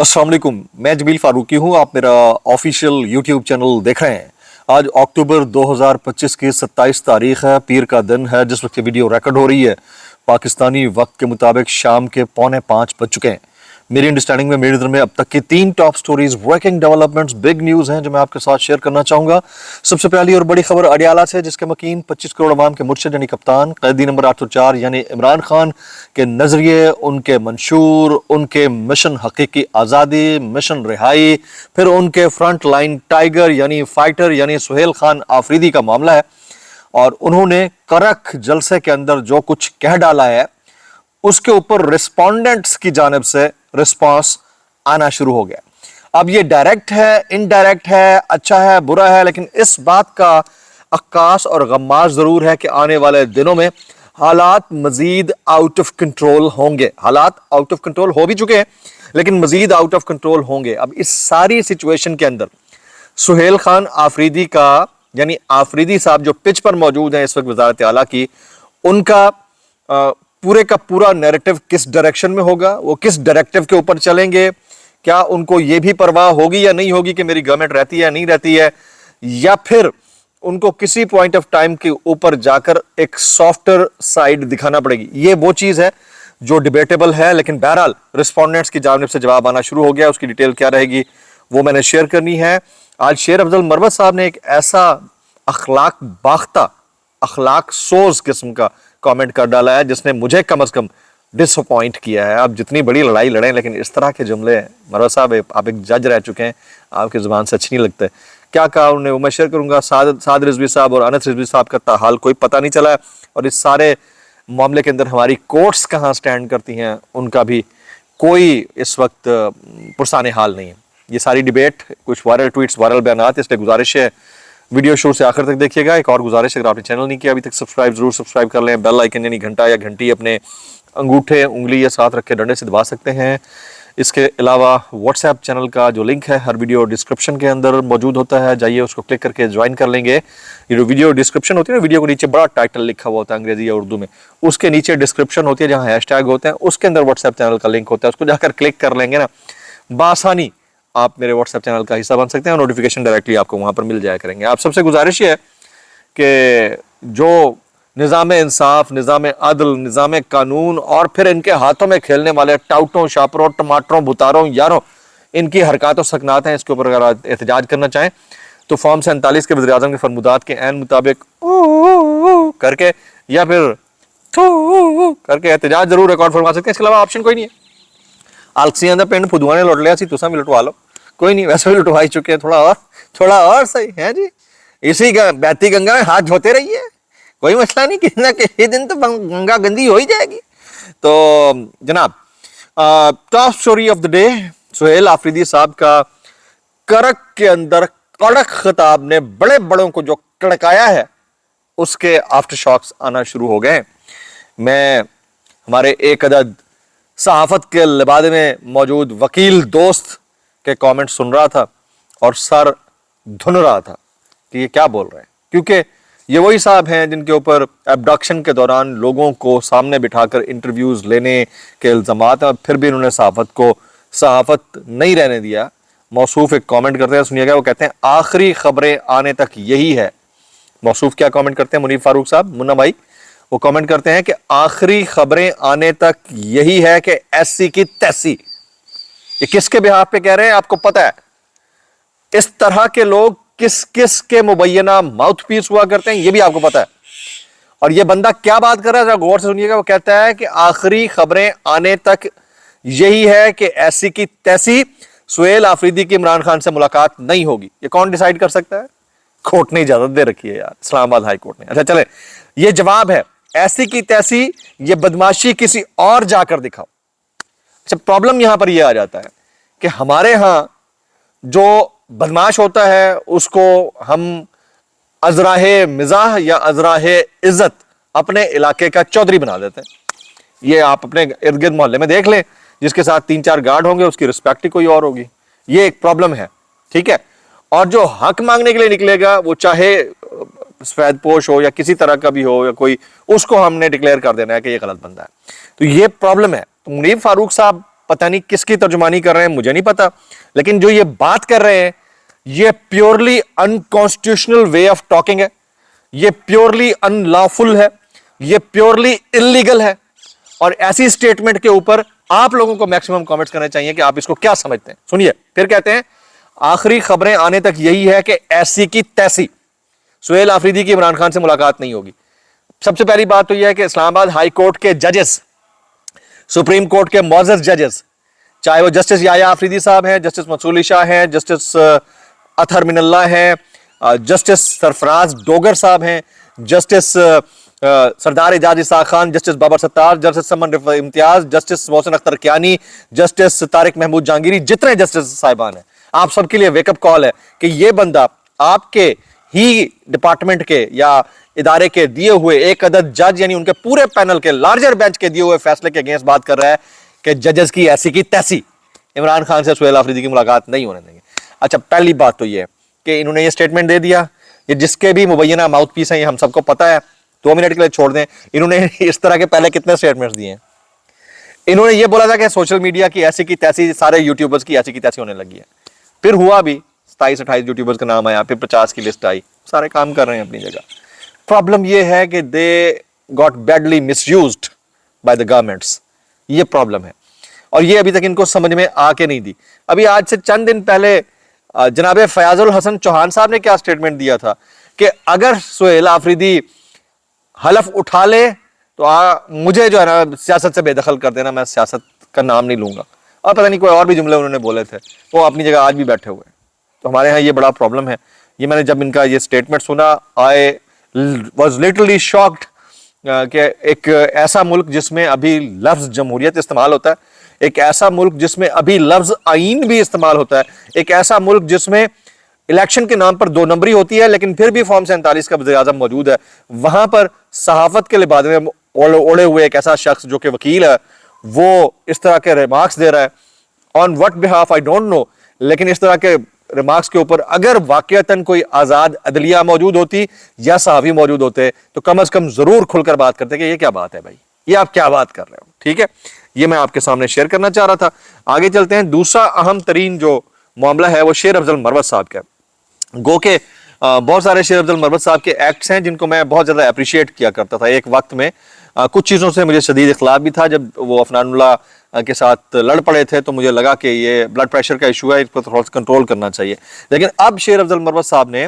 अस्सलाम वालेकुम, मैं जमील फारूकी हूँ। आप मेरा ऑफिशियल यूट्यूब चैनल देख रहे हैं। आज अक्टूबर 2025 की 27 तारीख है, पीर का दिन है। जिस वक्त ये वीडियो रिकॉर्ड हो रही है पाकिस्तानी वक्त के मुताबिक शाम के 4:45 बज चुके हैं। मेरी अंडरस्टैंडिंग में, मेरी नज़र में अब तक की 3 top stories, breaking developments, big news हैं जो मैं आपके साथ शेयर करना चाहूँगा। सबसे पहली और बड़ी खबर अडियाला से, जिसके मकीन 25 करोड़ अवाम के मुर्शिद यानी कप्तान कैदी नंबर 804 यानी इमरान खान के नजरिए, उनके मंशूर, उनके मिशन हकीकी आज़ादी, मिशन रिहाई, फिर उनके फ्रंट लाइन टाइगर यानी फाइटर यानी सुहेल खान आफरीदी का मामला है। और उन्होंने करक जलसे के अंदर जो कुछ कह डाला है उसके ऊपर रिस्पोंडेंट्स की जानिब से रिस्पांस आना शुरू हो गया। अब ये डायरेक्ट है, इनडायरेक्ट है, अच्छा है, बुरा है, लेकिन इस बात का अक्कास और गम्माज जरूर है कि आने वाले दिनों में हालात मजीद आउट ऑफ कंट्रोल होंगे। हालात आउट ऑफ कंट्रोल हो भी चुके हैं, लेकिन मजीद आउट ऑफ कंट्रोल होंगे। अब इस सारी सिचुएशन के अंदर सुहेल खान आफरीदी का यानी आफरीदी साहब जो पिच पर मौजूद हैं इस वक्त वजारत आला की, उनका पूरे का पूरा नैरेटिव किस डायरेक्शन में होगा, वो किस डायरेक्टिव के ऊपर चलेंगे, क्या उनको ये भी परवाह होगी या नहीं होगी कि मेरी गवर्नमेंट रहती है नहीं रहती है, या फिर उनको किसी पॉइंट ऑफ टाइम के ऊपर जाकर एक सॉफ्टर साइड दिखाना पड़ेगी। ये वो चीज है जो डिबेटेबल है, लेकिन बहरहाल रिस्पोंडेंट्स की जानिब से जवाब आना शुरू हो गया। उसकी डिटेल क्या रहेगी वो मैंने शेयर करनी है। आज शेर अफजल मरवत साहब ने एक ऐसा अखलाक बाख्ता, अखलाक सोज किस्म का कमेंट कर डाला है जिसने मुझे कम से कम डिसअपॉइंट किया है। आप जितनी बड़ी लड़ाई लड़ें, लेकिन इस तरह के जुमले, मरवत साहब आप एक जज रह चुके हैं, आपकी जुबान से अच्छी नहीं लगते। क्या कहा उन्होंने वो मैं शेयर करूंगा। साद रिजवी साहब और अनस रिजवी साहब का ताहाल कोई पता नहीं चला है, और इस सारे मामले के अंदर हमारी कोर्ट्स कहाँ स्टैंड करती हैं उनका भी कोई इस वक्त पुरसाने हाल नहीं है। ये सारी डिबेट, कुछ वायरल ट्वीट्स, वायरल बयानात, इसलिए गुजारिश है वीडियो शुरू से आखिर तक देखिएगा। एक और गुजारिश है, अगर आपने चैनल नहीं किया अभी तक सब्सक्राइब जरूर सब्सक्राइब कर लें। बेल आइकन यानी घंटा या घंटी अपने अंगूठे, उंगली या साथ रख के डंडे से दबा सकते हैं। इसके अलावा व्हाट्सएप चैनल का जो लिंक है हर वीडियो डिस्क्रिप्शन के अंदर मौजूद होता है, जाइए उसको क्लिक करके ज्वाइन कर लेंगे। ये जो वीडियो डिस्क्रिप्शन होती है ना, वीडियो को नीचे बड़ा टाइटल लिखा हुआ होता है अंग्रेजी या उर्दू में, उसके नीचे डिस्क्रिप्शन होती है जहाँ हैशटैग होते हैं, उसके अंदर व्हाट्सएप चैनल का लिंक होता है। उसको जाकर क्लिक कर लेंगे ना, बासानी आप मेरे व्हाट्सएप चैनल का हिस्सा बन सकते हैं और नोटिफिकेशन डायरेक्टली आपको वहां पर मिल जाया करेंगे। आप सबसे गुजारिश है कि जो निज़ाम इंसाफ, निज़ाम अदल, निज़ाम कानून और फिर इनके हाथों में खेलने वाले टाउटों, शापरों, टमाटरों, बुतारों, यारों, इनकी हरकत और सकनात हैं, इसके ऊपर अगर आप एहतजाज करना चाहें तो फॉर्म 47 के वज़ीर आज़म के फरमुदात के ऐन मुताबिक करके या फिर करके एहतजाज जरूर रिकॉर्ड फरमा सकते हैं। इसके अलावा ऑप्शन कोई नहीं है। आलसियां दा पिंड फुदुआ ने लुट लिया सी, तुसा भी लुटवा लो, कोई नहीं, वैसे भी लुटवा ही चुके हैं, थोड़ा और सही है जी। इसी बहती गंगा में हाथ धोते रहिए, कोई मसला नहीं, किसी ना किसी दिन तो गंगा गंदी हो ही जाएगी। तो जनाब, top story of the day, Suhail Afridi साहब का करक के अंदर कड़क खिताब ने बड़े बड़ों को जो कड़काया है उसके आफ्टर शॉक्स आना शुरू हो गए। मैं हमारे एक अदद सहाफत के लिबादे में मौजूद वकील दोस्त के कमेंट सुन रहा था और सर धुन रहा था कि ये क्या बोल रहे हैं, क्योंकि ये वही साहब हैं जिनके ऊपर एब्डक्शन के दौरान लोगों को सामने बिठाकर इंटरव्यूज लेने के इल्जामात हैं, और फिर भी इन्होंने सहाफत को सहाफत नहीं रहने दिया। मौसूफ एक कमेंट करते हैं, सुनिएगा, वो कहते हैं आखिरी खबरें आने तक यही है। मौसूफ क्या कमेंट करते हैं, मुनीफ फारूक साहब, मुन्ना भाई, वो कमेंट करते हैं कि आखिरी खबरें आने तक यही है कि ऐसी की तैसी। ये किसके बिहाफ पे कह रहे हैं आपको पता है? इस तरह के लोग किस किस के मुबैना माउथ पीस हुआ करते हैं ये भी आपको पता है। और ये बंदा क्या बात कर रहा है, गौर से सुनिएगा। वो कहता है कि आखिरी खबरें आने तक यही है कि ऐसी की तैसी सुहेल आफरीदी की इमरान खान से मुलाकात नहीं होगी। ये कौन डिसाइड कर सकता है? कोर्ट ने इजाजत दे रखी है यार, इस्लामाबाद हाई कोर्ट ने। अच्छा चले, ये जवाब है, ऐसी की तैसी ये बदमाशी किसी और जाकर दिखाओ। अच्छा, प्रॉब्लम यहां पर यह आ जाता है कि हमारे यहां जो बदमाश होता है उसको हम अजराहे मिजाह या अजराहे इज्जत अपने इलाके का चौधरी बना देते हैं। ये आप अपने इर्द गिर्द मोहल्ले में देख लें, जिसके साथ 3-4 गार्ड होंगे उसकी रिस्पेक्ट ही कोई और होगी। ये एक प्रॉब्लम है, ठीक है। और जो हक मांगने के लिए निकलेगा, वो चाहे सफेद पोश हो या किसी तरह का भी हो या कोई, उसको हमने डिक्लेयर कर देना है कि ये गलत बंदा है। तो ये प्रॉब्लम है। तो मुनीफ फारूक साहब پتہ نہیں کس کی ترجمانی کر رہے ہیں, مجھے نہیں پتا, لیکن جو یہ بات کر رہے ہیں یہ purely unconstitutional way of talking ہے, یہ پیورلی ان لافل ہے, یہ پیورلی انلیگل ہے. اور ایسی سٹیٹمنٹ کے اوپر آپ لوگوں کو میکسیمم کامنٹس کرنے چاہیے کہ آپ اس کو کیا سمجھتے ہیں. سنیے, پھر کہتے ہیں آخری خبریں آنے تک یہی ہے کہ ایسی کی تیسی سہیل آفریدی کی عمران خان سے ملاقات نہیں ہوگی. سب سے پہلی بات تو یہ ہے کہ اسلام آباد ہائی کورٹ کے ججز, سپریم کورٹ کے معزز ججز, چاہے وہ جسٹس یحییٰ آفریدی صاحب ہیں, جسٹس منصور علی شاہ ہیں, جسٹس اطہر من اللہ ہیں, جسٹس سرفراز ڈوگر صاحب ہیں, جسٹس سردار اعجاز اسحاق خان, جسٹس بابر ستار, جسٹس سمن رفعت امتیاز, جسٹس محسن اختر کیانی, جسٹس طارق محمود جہانگیری, جتنے جسٹس صاحبان ہیں, آپ سب کے لیے ویک اپ کال ہے کہ یہ بندہ آپ کے ہی ڈپارٹمنٹ کے یا ادارے کے دیے ہوئے ایک عدد جج, یعنی ان کے پورے پینل کے لارجر بینچ کے دیے ہوئے فیصلے کے اگینسٹ بات کر رہا ہے کہ ججز کی ایسی کی تیسی عمران خان سے سہیل آفریدی کی ملاقات نہیں ہونے دیں گے. اچھا, پہلی بات تو یہ ہے کہ انہوں نے یہ سٹیٹمنٹ دے دیا, یہ جس کے بھی مبینہ ماؤتھ پیس ہیں یہ ہم سب کو پتا ہے. 2 منٹ کے لیے چھوڑ دیں, انہوں نے اس طرح کے پہلے کتنے سٹیٹمنٹس دیے ہیں. انہوں نے یہ بولا تھا کہ سوشل میڈیا کی ایسی کی تیسی, سارے یوٹیوبرز کی ایسی کی تیسی ہونے لگی ہے. پھر ہوا بھی 27-28 یوٹیوبرز کا نام آیا, پھر 50 کی لسٹ آئی, سارے کام کر رہے ہیں اپنی جگہ. پرابلم یہ ہے کہ they got badly miss used by the governments, یہ پرابلم ہے, اور یہ ابھی تک ان کو سمجھ میں آ کے نہیں دی. ابھی آج سے چند دن پہلے جناب فیاض الحسن چوہان صاحب نے کیا سٹیٹمنٹ دیا تھا کہ اگر سہیل آفریدی حلف اٹھا لے تو مجھے جو ہے نا سیاست سے بے دخل کر دینا, میں سیاست کا نام نہیں لوں گا. اور پتہ نہیں کوئی اور بھی جملے انہوں نے بولے تھے, وہ اپنی جگہ آج بھی بیٹھے ہوئے ہیں. تو ہمارے ہاں یہ بڑا پرابلم ہے. یہ میں نے جب ان کا یہ سٹیٹمنٹ سنا, آئی واز لٹرلی شاکڈ کہ ایک ایسا ملک جس میں ابھی لفظ جمہوریت استعمال ہوتا ہے, ایک ایسا ملک جس میں ابھی لفظ آئین بھی استعمال ہوتا ہے, ایک ایسا ملک جس میں الیکشن کے نام پر 2 نمبری ہوتی ہے لیکن پھر بھی فارم 47 کا وزیر اعظم موجود ہے, وہاں پر صحافت کے لباس میں اوڑے ہوئے ایک ایسا شخص جو کہ وکیل ہے وہ اس طرح کے ریمارکس دے رہا ہے. On what behalf I don't know, لیکن اس طرح کے ریمارکس کے اوپر اگر واقعتاً کوئی آزاد عدلیہ موجود ہوتی یا صحافی موجود ہوتے تو کم از کم ضرور کھل کر بات کرتے کہ یہ کیا بات ہے بھائی, یہ آپ کیا بات کر رہے ہو. ٹھیک ہے, یہ میں آپ کے سامنے شیئر کرنا چاہ رہا تھا. آگے چلتے ہیں. دوسرا اہم ترین جو معاملہ ہے وہ شیر افضل مروت صاحب کا. گو کہ بہت سارے شیر افضل مروت صاحب کے ایکٹس ہیں جن کو میں بہت زیادہ اپریشیٹ کیا کرتا تھا ایک وقت میں. کچھ چیزوں سے مجھے شدید اختلاف بھی تھا. جب وہ عفنان اللہ کے ساتھ لڑ پڑے تھے تو مجھے لگا کہ یہ بلڈ پریشر کا ایشو ہے, اس پر تھوڑا سا کنٹرول کرنا چاہیے. لیکن اب شیر افضل مروت صاحب نے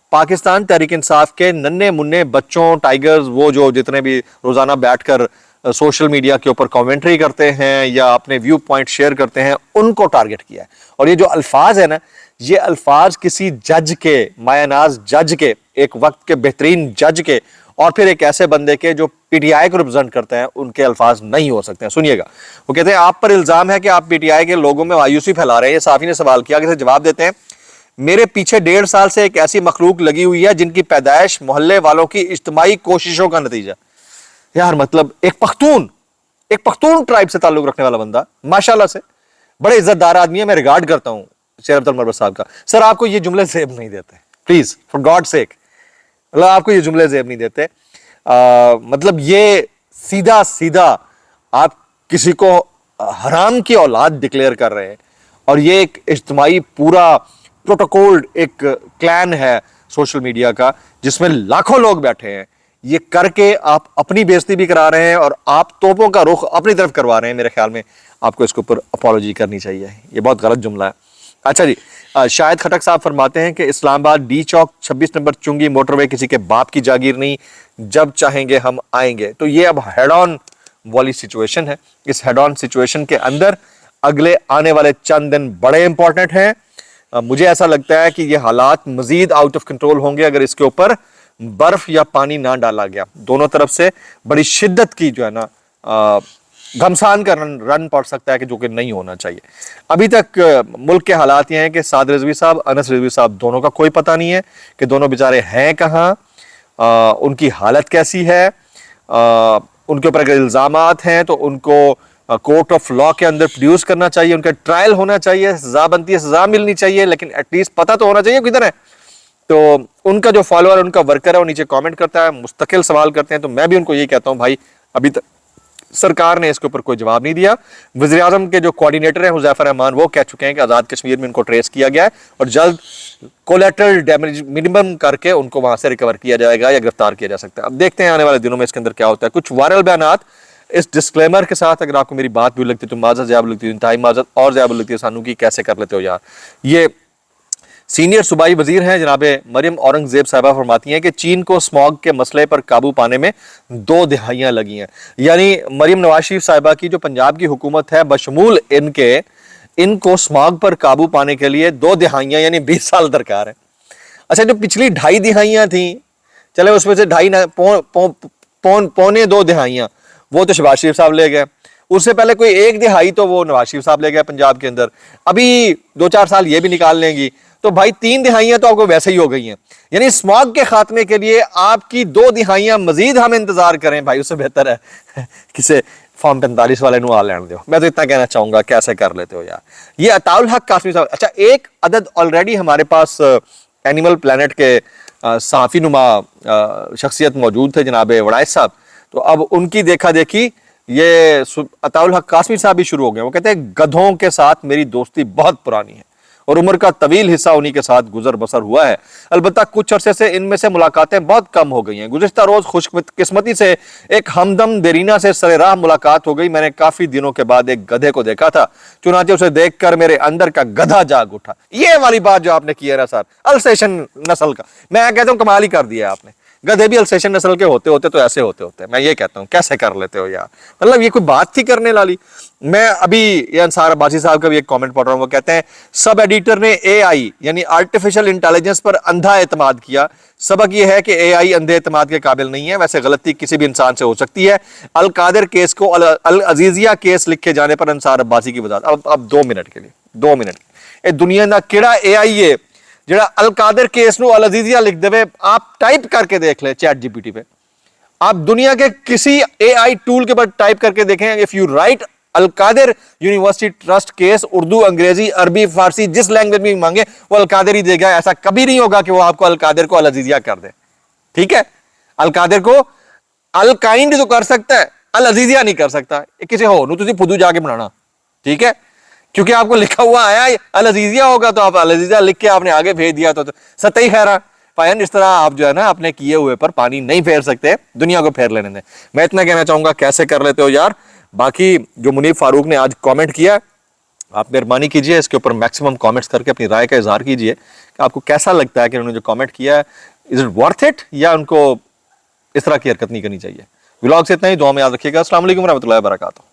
پاکستان تحریک انصاف کے ننھے منھے بچوں, ٹائیگرز, وہ جو جتنے بھی روزانہ بیٹھ کر سوشل میڈیا کے اوپر کامنٹری کرتے ہیں یا اپنے ویو پوائنٹ شیئر کرتے ہیں, ان کو ٹارگٹ کیا ہے. اور یہ جو الفاظ ہیں نا, یہ الفاظ کسی جج کے, مایہ ناز جج کے, ایک وقت کے بہترین جج کے, اور پھر ایک ایسے بندے کے جو پی ٹی آئی کو ریپرزینٹ کرتے ہیں, ان کے الفاظ نہیں ہو سکتے ہیں. سنیے گا, وہ کہتے ہیں آپ پر الزام ہے کہ آپ پی ٹی آئی کے لوگوں میں مایوسی پھیلا رہے ہیں. یہ صحافی نے سوال کیا, کہ جواب دیتے ہیں میرے پیچھے 1.5 سال سے ایک ایسی مخلوق لگی ہوئی ہے جن کی پیدائش محلے والوں کی اجتماعی کوششوں کا نتیجہ. یار مطلب ایک پختون ٹرائب سے تعلق رکھنے والا بندہ, ماشاءاللہ سے بڑے عزت دار آدمی ہے, میں ریگارڈ کرتا ہوں شیر افضل مروت صاحب کا. سر آپ کو یہ جملے زیب نہیں دیتے, پلیز فار گاڈ سیک, اللہ آپ کو یہ جملے زیب نہیں دیتے. مطلب یہ سیدھا آپ کسی کو حرام کی اولاد ڈکلیئر کر رہے ہیں, اور یہ ایک اجتماعی پورا پروٹوکولڈ ایک کلین ہے سوشل میڈیا کا جس میں لاکھوں لوگ بیٹھے ہیں. یہ کر کے آپ اپنی بےزتی بھی کرا رہے ہیں اور آپ توپوں کا رخ اپنی طرف کروا رہے ہیں. میرے خیال میں آپ کو اس کے اوپر اپالوجی کرنی چاہیے, یہ بہت غلط جملہ ہے. اچھا جی, شاہد خٹک صاحب فرماتے ہیں کہ اسلام آباد ڈی چوک 26 نمبر چنگی موٹر وے کسی کے باپ کی جاگیر نہیں, جب چاہیں گے ہم آئیں گے. تو یہ اب ہیڈ آن والی سچویشن ہے. اس ہیڈ آن سچویشن کے اندر اگلے آنے والے چند دن بڑے امپورٹنٹ ہیں. مجھے ایسا لگتا ہے کہ یہ حالات مزید آؤٹ آف کنٹرول ہوں گے اگر اس کے اوپر برف یا پانی نہ ڈالا گیا. دونوں طرف سے بڑی شدت کی جو ہے نا گھمسان کا رن پڑ سکتا ہے, کہ جو کہ نہیں ہونا چاہیے. ابھی تک ملک کے حالات یہ ہیں کہ سعد رضوی صاحب, انس رضوی صاحب, دونوں کا کوئی پتہ نہیں ہے کہ دونوں بیچارے ہیں کہاں, ان کی حالت کیسی ہے. ان کے اوپر اگر الزامات ہیں تو ان کو کورٹ آف لا کے اندر پروڈیوس کرنا چاہیے, ان کا ٹرائل ہونا چاہیے, سزا بنتی ہے سزا ملنی چاہیے, لیکن ایٹ لیسٹ پتہ تو ہونا چاہیے کدھر ہے. تو ان کا جو فالوور, ان کا ورکر ہے, وہ نیچے کامنٹ کرتا ہے, مستقل سوال کرتے ہیں. تو میں بھی ان کو یہ کہتا ہوں بھائی ابھی تک सरकार ने इसके ऊपर कोई जवाब नहीं दिया। वज़ीर आज़म के जो कोऑर्डिनेटर हैं हुज़ैफा रहमान, वो कह चुके हैं कि आज़ाद कश्मीर में इनको ट्रेस किया गया है और जल्द कोलेटरल डैमेज मिनिमम करके उनको वहां से रिकवर किया जाएगा या गिरफ्तार किया जा सकता है। अब देखते हैं आने वाले दिनों में इसके अंदर क्या होता है। कुछ वायरल बयानात इस डिस्क्लेमर के साथ, अगर आपको मेरी बात भी लगती तो माजत ज़्यादा लगती है, इंतहाई माजत और ज़्यादा लगती है सानू की कैसे कर लेते हो यार। ये सीनियर सूबाई वजीर हैं जनाब मरियम औरंगजेब साहबा फरमाती हैं कि चीन को स्मॉग के मसले पर काबू पाने में 2 दिहाइयां लगी हैं। यानी मरियम नवाज शरीफ साहबा की जो पंजाब की हुकूमत है बशमूल इनको स्मॉग पर काबू पाने के लिए 2 दिहाइयां यानी 20 साल दरकार है। अच्छा, जो पिछली 2.5 दिहाइयां थी, चले उसमें से 2.5 2 दिहाइयां वो तो शहबाज शरीफ साहब ले गए। उससे पहले कोई 1 दिहाई तो वो नवाज शरीफ साहब ले गए पंजाब के अंदर। अभी 2-4 साल ये भी निकाल लेंगी तो भाई 3 दिहाइयां तो आपको वैसे ही हो गई हैं। यानी स्मॉग के खात्मे के लिए आपकी 2 दिहाइयां मजीद हम इंतजार करें भाई, उससे बेहतर है किसे फॉर्म 45 वाले नु आ लेने दो। मैं तो इतना कहना चाहूंगा, कैसे कर लेते हो यार। ये अताउल हक कासमी साहब। अच्छा, एक अदद ऑलरेडी हमारे पास एनिमल प्लेनेट के सहाफी नुमा शख्सियत मौजूद थे जनाब वड़ाइस साहब, तो अब उनकी देखा देखी ये अताउल हक कासमी साहब भी शुरू हो गए। वो कहते हैं गधों के साथ मेरी दोस्ती बहुत पुरानी है और उम्र का तवील हिस्सा उन्हीं के साथ गुजर बसर हुआ है। अलबत्ता कुछ अरसे से इनमें से मुलाकातें बहुत कम हो गई हैं। गुज़िश्ता रोज खुशकिस्मती से एक हमदम देरीना से सरे राह मुलाकात हो गई। मैंने काफी दिनों के बाद एक गधे को देखा था, चुनाचे उसे देखकर मेरे अंदर का गधा जाग उठा। ये वाली बात जो आपने की है ना सर, अल्सेशन नस्ल का, मैं कहता हूँ कमाल ही कर दिया आपने। गधे भी अल्सेशन नस्ल के होते होते तो ऐसे होते होते, मैं ये कहता हूँ कैसे कर लेते हो यार। मतलब ये कोई बात थी करने वाली। मैं अभी ये अंसार अब्बासी साहब का भी एक कमेंट पढ़ रहा हूँ, वो कहते हैं सब एडिटर ने एआई यानी आर्टिफिशियल इंटेलिजेंस पर अंधा एतमाद किया। सबक ये है कि एआई अंधे एतमाद के काबिल नहीं है। वैसे गलती किसी भी इंसान से हो सकती है। अल कादिर केस को अल अजीजिया केस लिखे जाने पर अंसार अब्बासी की वजाहत। अब 2 मिनट के लिए 2 मिनट ये दुनिया का केड़ा एआई है जरा अल कादिर केस नु अल अजीजिया लिख देवे। आप टाइप करके देख ले चैट जीपीटी पे, आप दुनिया के किसी एआई टूल के ऊपर टाइप करके देखें, if you write Al Qadir university trust case, Urdu, अंग्रेजी, अरबी, फारसी जिस लैंग्वेज में मांगे वो अल कादिर ही देगा। ऐसा कभी नहीं होगा कि वो आपको अल कादिर को अल अजीजिया कर दे। ठीक है, अल कादिर को अल काइंड तो कर सकता है, अल अजीजिया नहीं कर सकता। किसी हो तुझे खुद जाके बनाना, ठीक है, क्योंकि आपको लिखा हुआ आया अल अजीजिया होगा तो आप अल अजीजिया लिख के आपने आगे भेज दिया तो सतही खैरा पायन। इस तरह आप जो है ना अपने किए हुए पर पानी नहीं फेर सकते, दुनिया को फेर लेने दें। मैं इतना कहना चाहूंगा कैसे कर लेते हो यार। बाकी जो मुनीब फारूक ने आज कमेंट किया, आप मेहरबानी कीजिए इसके ऊपर मैक्सिमम कमेंट्स करके अपनी राय का इजहार कीजिए कि आपको कैसा लगता है कि उन्होंने जो कमेंट किया है, इज इट वर्थ इट या उनको इस तरह की हरकत नहीं करनी चाहिए। व्लॉग से इतना ही, दुआ में याद रखिएगा। अस्सलाम वालेकुम रहमतुल्लाहि व बरकातहू।